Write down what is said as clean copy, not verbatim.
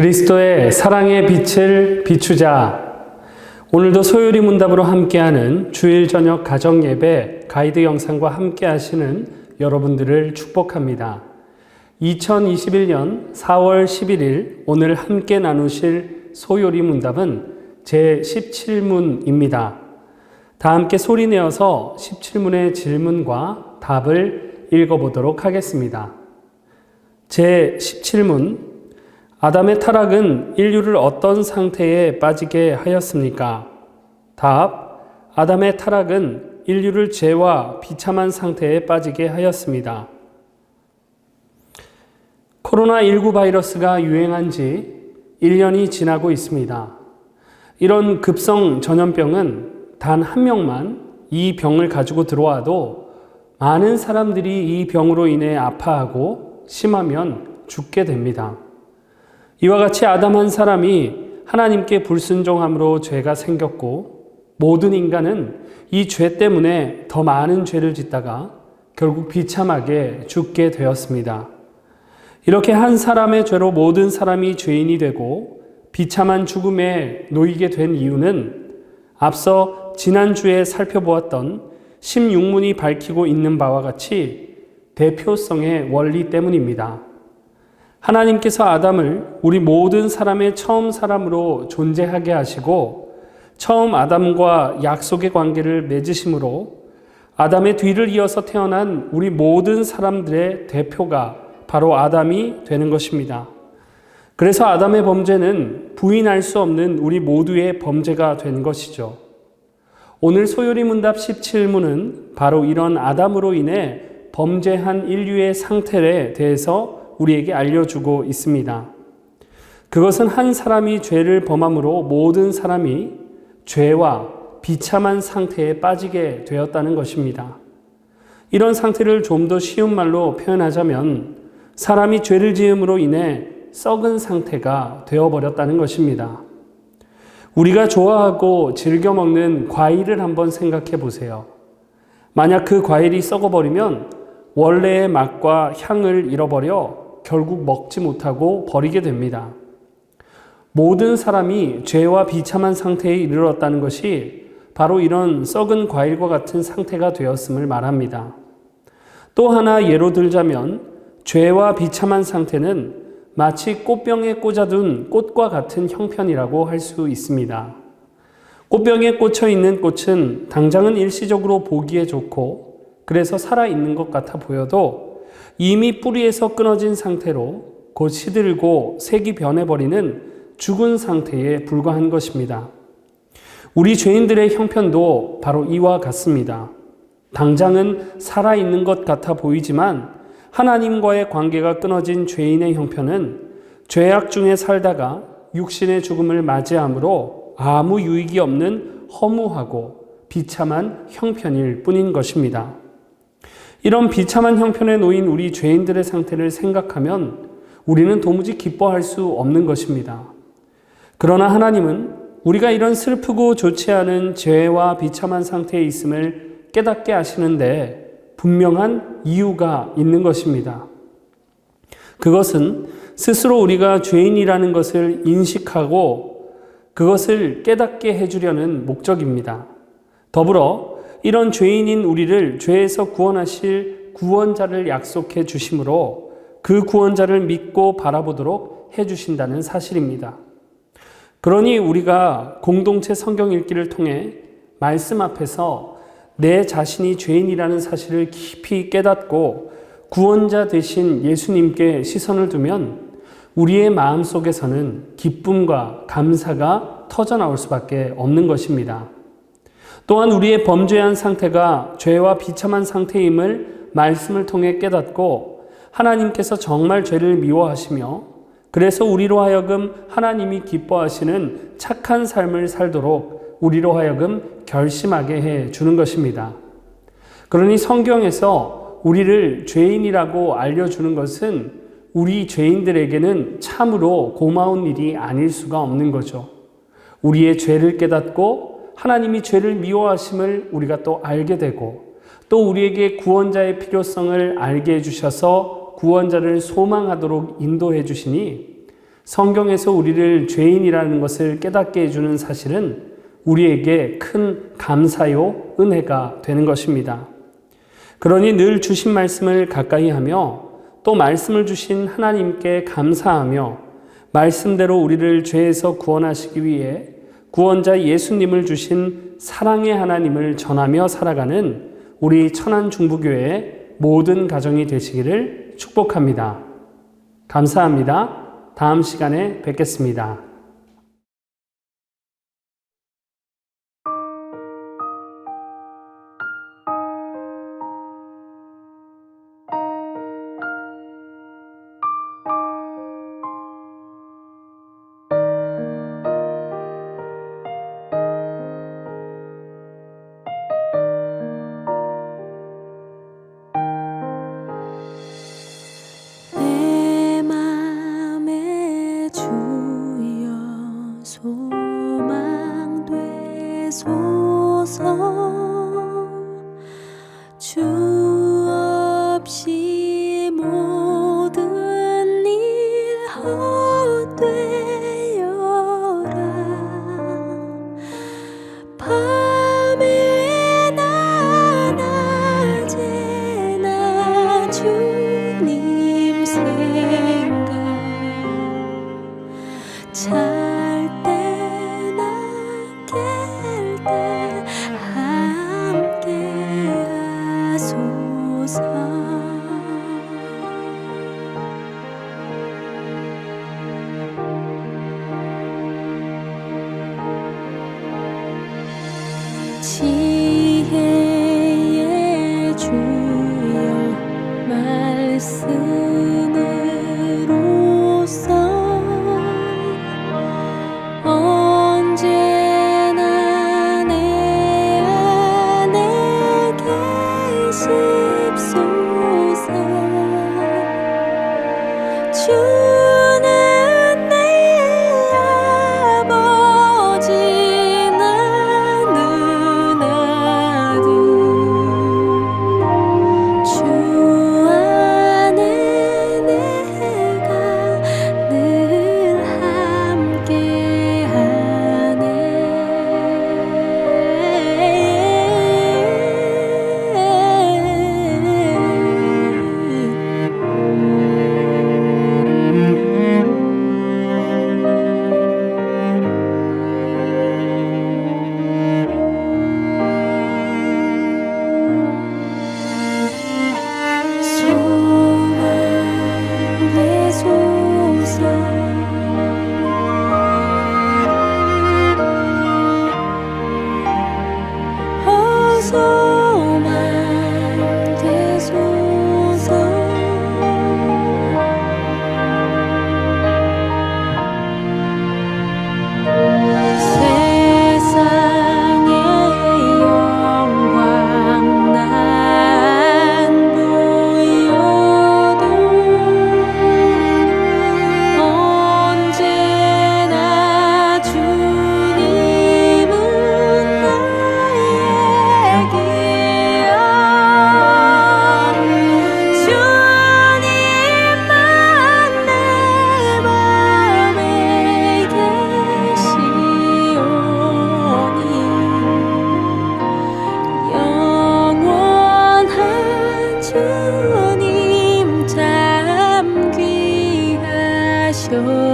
그리스도의 사랑의 빛을 비추자. 오늘도 소요리 문답으로 함께하는 주일 저녁 가정 예배 가이드 영상과 함께 하시는 여러분들을 축복합니다. 2021년 4월 11일 오늘 함께 나누실 소요리 문답은 제17문입니다. 다 함께 소리내어서 17문의 질문과 답을 읽어보도록 하겠습니다. 제17문, 아담의 타락은 인류를 어떤 상태에 빠지게 하였습니까? 답, 아담의 타락은 인류를 죄와 비참한 상태에 빠지게 하였습니다. 코로나19 바이러스가 유행한 지 1년이 지나고 있습니다. 이런 급성 전염병은 단 한 명만 이 병을 가지고 들어와도 많은 사람들이 이 병으로 인해 아파하고 심하면 죽게 됩니다. 이와 같이 아담 한 사람이 하나님께 불순종함으로 죄가 생겼고 모든 인간은 이 죄 때문에 더 많은 죄를 짓다가 결국 비참하게 죽게 되었습니다. 이렇게 한 사람의 죄로 모든 사람이 죄인이 되고 비참한 죽음에 놓이게 된 이유는 앞서 지난주에 살펴보았던 16문이 밝히고 있는 바와 같이 대표성의 원리 때문입니다. 하나님께서 아담을 우리 모든 사람의 처음 사람으로 존재하게 하시고 처음 아담과 약속의 관계를 맺으심으로 아담의 뒤를 이어서 태어난 우리 모든 사람들의 대표가 바로 아담이 되는 것입니다. 그래서 아담의 범죄는 부인할 수 없는 우리 모두의 범죄가 된 것이죠. 오늘 소요리 문답 17문은 바로 이런 아담으로 인해 범죄한 인류의 상태에 대해서 우리에게 알려주고 있습니다. 그것은 한 사람이 죄를 범함으로 모든 사람이 죄와 비참한 상태에 빠지게 되었다는 것입니다. 이런 상태를 좀 더 쉬운 말로 표현하자면 사람이 죄를 지음으로 인해 썩은 상태가 되어버렸다는 것입니다. 우리가 좋아하고 즐겨 먹는 과일을 한번 생각해 보세요. 만약 그 과일이 썩어버리면 원래의 맛과 향을 잃어버려 결국 먹지 못하고 버리게 됩니다. 모든 사람이 죄와 비참한 상태에 이르렀다는 것이 바로 이런 썩은 과일과 같은 상태가 되었음을 말합니다. 또 하나 예로 들자면 죄와 비참한 상태는 마치 꽃병에 꽂아둔 꽃과 같은 형편이라고 할 수 있습니다. 꽃병에 꽂혀 있는 꽃은 당장은 일시적으로 보기에 좋고 그래서 살아있는 것 같아 보여도 이미 뿌리에서 끊어진 상태로 곧 시들고 색이 변해버리는 죽은 상태에 불과한 것입니다. 우리 죄인들의 형편도 바로 이와 같습니다. 당장은 살아있는 것 같아 보이지만 하나님과의 관계가 끊어진 죄인의 형편은 죄악 중에 살다가 육신의 죽음을 맞이함으로 아무 유익이 없는 허무하고 비참한 형편일 뿐인 것입니다. 이런 비참한 형편에 놓인 우리 죄인들의 상태를 생각하면 우리는 도무지 기뻐할 수 없는 것입니다. 그러나 하나님은 우리가 이런 슬프고 좋지 않은 죄와 비참한 상태에 있음을 깨닫게 하시는데 분명한 이유가 있는 것입니다. 그것은 스스로 우리가 죄인이라는 것을 인식하고 그것을 깨닫게 해주려는 목적입니다. 더불어 이런 죄인인 우리를 죄에서 구원하실 구원자를 약속해 주심으로 그 구원자를 믿고 바라보도록 해주신다는 사실입니다. 그러니 우리가 공동체 성경 읽기를 통해 말씀 앞에서 내 자신이 죄인이라는 사실을 깊이 깨닫고 구원자 되신 예수님께 시선을 두면 우리의 마음속에서는 기쁨과 감사가 터져나올 수밖에 없는 것입니다. 또한 우리의 범죄한 상태가 죄와 비참한 상태임을 말씀을 통해 깨닫고 하나님께서 정말 죄를 미워하시며 그래서 우리로 하여금 하나님이 기뻐하시는 착한 삶을 살도록 우리로 하여금 결심하게 해 주는 것입니다. 그러니 성경에서 우리를 죄인이라고 알려주는 것은 우리 죄인들에게는 참으로 고마운 일이 아닐 수가 없는 거죠. 우리의 죄를 깨닫고 하나님이 죄를 미워하심을 우리가 또 알게 되고 또 우리에게 구원자의 필요성을 알게 해주셔서 구원자를 소망하도록 인도해 주시니 성경에서 우리를 죄인이라는 것을 깨닫게 해주는 사실은 우리에게 큰 감사요, 은혜가 되는 것입니다. 그러니 늘 주신 말씀을 가까이 하며 또 말씀을 주신 하나님께 감사하며 말씀대로 우리를 죄에서 구원하시기 위해 구원자 예수님을 주신 사랑의 하나님을 전하며 살아가는 우리 천안중부교회의 모든 가정이 되시기를 축복합니다. 감사합니다. 다음 시간에 뵙겠습니다. 주 없이 모든 일 헛되어라. 밤에나 낮에나 주님 생각, 잘 때나 깰 때 함께 하소서. 지혜의 주여 말씀으로써 언제나 내 안에 계십소서. 주는 내 아버지 나는 아들, 주 안에 내가 늘 함께하네. 소망 되소서. 세상의 영광 난 보여도 언제나 주님은 나의 주님만 내 맘에 계시오니 영원한 주님 참 귀하셔.